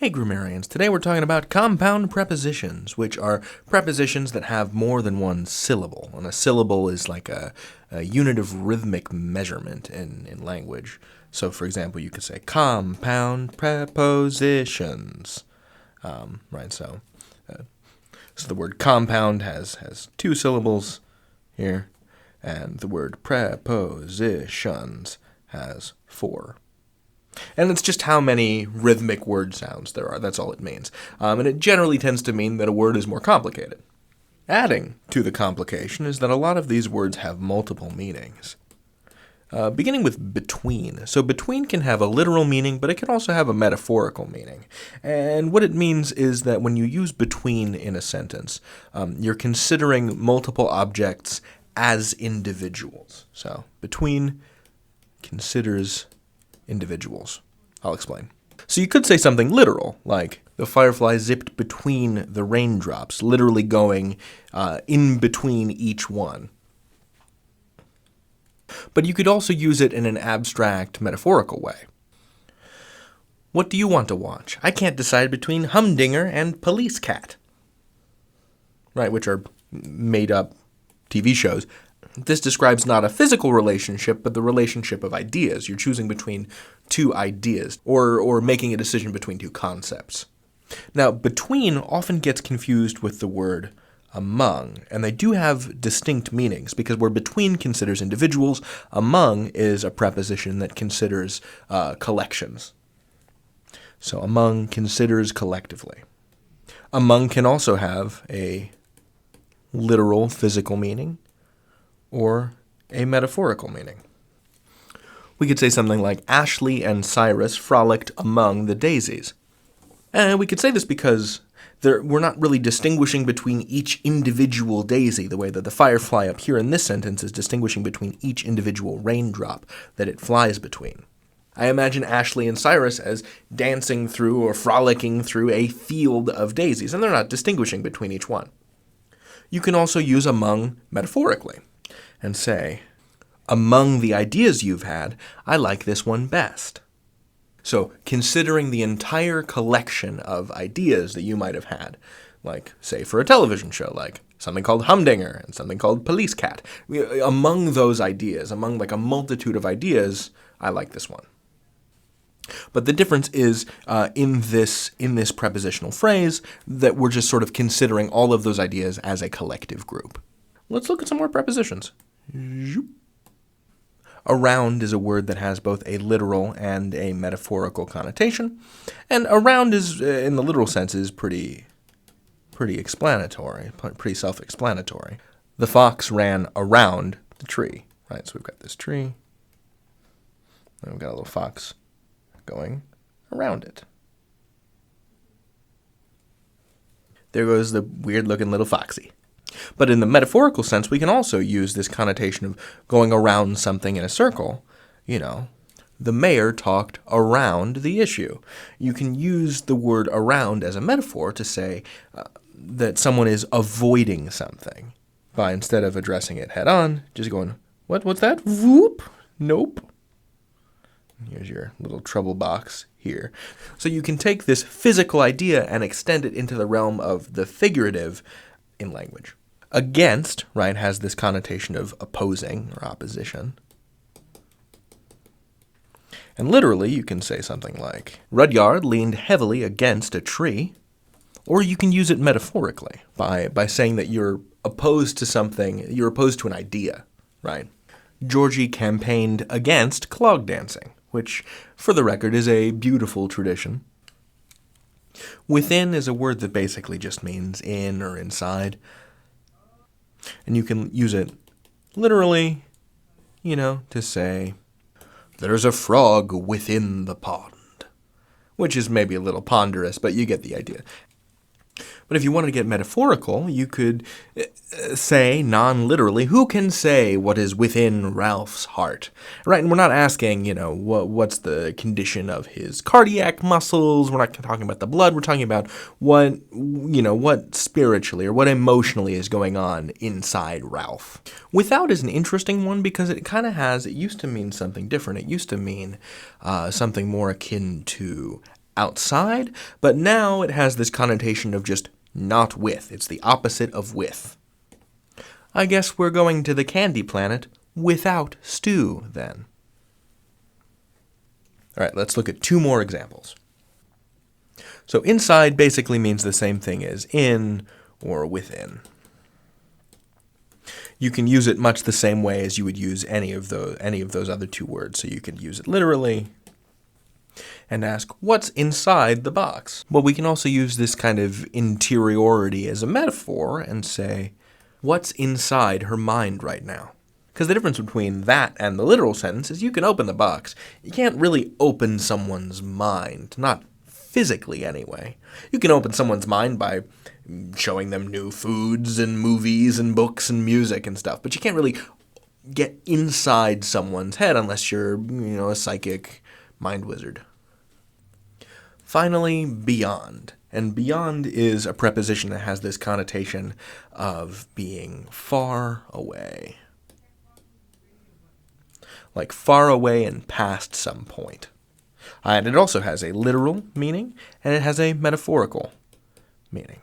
Hey grammarians, today we're talking about compound prepositions, which are prepositions that have more than one syllable. And a syllable is like a unit of rhythmic measurement in language. So for example, you could say compound prepositions. So the word compound has two syllables here, and the word prepositions has four. And it's just how many rhythmic word sounds there are. That's all it means. And it generally tends to mean that a word is more complicated. Adding to the complication is that a lot of these words have multiple meanings. Beginning with between. So between can have a literal meaning, but it can also have a metaphorical meaning. And what it means is that when you use between in a sentence, you're considering multiple objects as individuals. So between considers individuals. I'll explain. So you could say something literal, like the firefly zipped between the raindrops, literally going in between each one. But you could also use it in an abstract, metaphorical way. What do you want to watch? I can't decide between Humdinger and Police Cat. Right, which are made-up TV shows. This describes not a physical relationship, but the relationship of ideas. You're choosing between two ideas, or making a decision between two concepts. Now, between often gets confused with the word among, and they do have distinct meanings, because where between considers individuals, among is a preposition that considers collections. So among considers collectively. Among can also have a literal physical meaning, or a metaphorical meaning. We could say something like, Ashley and Cyrus frolicked among the daisies. And we could say this because we're not really distinguishing between each individual daisy, the way that the firefly up here in this sentence is distinguishing between each individual raindrop that it flies between. I imagine Ashley and Cyrus as dancing through or frolicking through a field of daisies, and they're not distinguishing between each one. You can also use among metaphorically and say, among the ideas you've had, I like this one best. So, considering the entire collection of ideas that you might have had, like, say, for a television show, like something called Humdinger and something called Police Cat, among those ideas, among like a multitude of ideas, I like this one. But the difference is in this prepositional phrase that we're just sort of considering all of those ideas as a collective group. Let's look at some more prepositions. Around is a word that has both a literal and a metaphorical connotation, and around is, in the literal sense, is pretty explanatory, pretty self-explanatory. The fox ran around the tree, right? So we've got this tree, and we've got a little fox going around it. There goes the weird-looking little foxy. But in the metaphorical sense, we can also use this connotation of going around something in a circle. You know, the mayor talked around the issue. You can use the word around as a metaphor to say that someone is avoiding something by, instead of addressing it head on, just going, what's that? Whoop, nope. Here's your little trouble box here. So you can take this physical idea and extend it into the realm of the figurative in language. Against, right, has this connotation of opposing or opposition. And literally, you can say something like, Rudyard leaned heavily against a tree. Or you can use it metaphorically by saying that you're opposed to something, you're opposed to an idea, right? Georgie campaigned against clog dancing, which, for the record, is a beautiful tradition. Within is a word that basically just means in or inside. And you can use it literally, to say, there's a frog within the pond, which is maybe a little ponderous, but you get the idea. But if you wanted to get metaphorical, you could say, non-literally, who can say what is within Ralph's heart? Right, and we're not asking, what's the condition of his cardiac muscles. We're not talking about the blood. We're talking about what spiritually or what emotionally is going on inside Ralph. Without is an interesting one because it used to mean something different. It used to mean something more akin to outside, but now it has this connotation of just not with. It's the opposite of with. I guess we're going to the candy planet without stew, then. All right, let's look at 2 more examples. So inside basically means the same thing as in or within. You can use it much the same way as you would use any of those other 2 words. So you could use it literally and ask, what's inside the box? Well, we can also use this kind of interiority as a metaphor and say, what's inside her mind right now? Because the difference between that and the literal sentence is you can open the box. You can't really open someone's mind, not physically anyway. You can open someone's mind by showing them new foods and movies and books and music and stuff, but you can't really get inside someone's head unless you're, a psychic mind wizard. Finally, beyond. And beyond is a preposition that has this connotation of being far away. Like far away and past some point. And it also has a literal meaning, and it has a metaphorical meaning.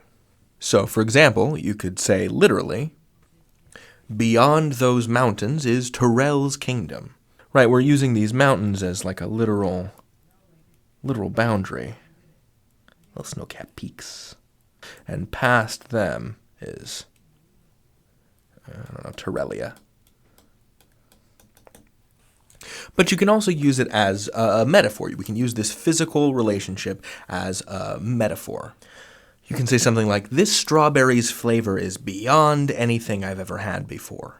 So, for example, you could say literally, beyond those mountains is Terrell's kingdom. Right, we're using these mountains as like a literal boundary. Little snow-capped peaks. And past them is, Terrellia. But you can also use it as a metaphor. We can use this physical relationship as a metaphor. You can say something like, this strawberry's flavor is beyond anything I've ever had before.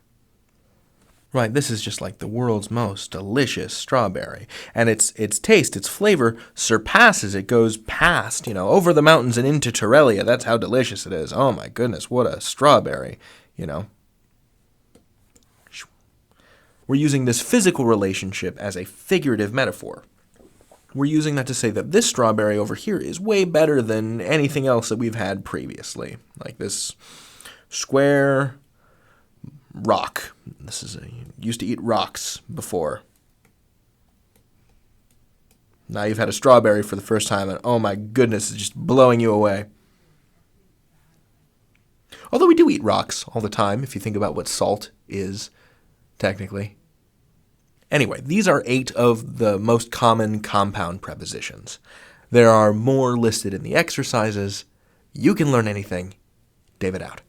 Right, this is just like the world's most delicious strawberry. And its taste, its flavor surpasses, it goes past, over the mountains and into Terrellia. That's how delicious it is. Oh my goodness, what a strawberry, We're using this physical relationship as a figurative metaphor. We're using that to say that this strawberry over here is way better than anything else that we've had previously. Like this square rock. Used to eat rocks before. Now you've had a strawberry for the first time, and oh my goodness, it's just blowing you away. Although we do eat rocks all the time, if you think about what salt is, technically. Anyway, these are 8 of the most common compound prepositions. There are more listed in the exercises. You can learn anything. David out.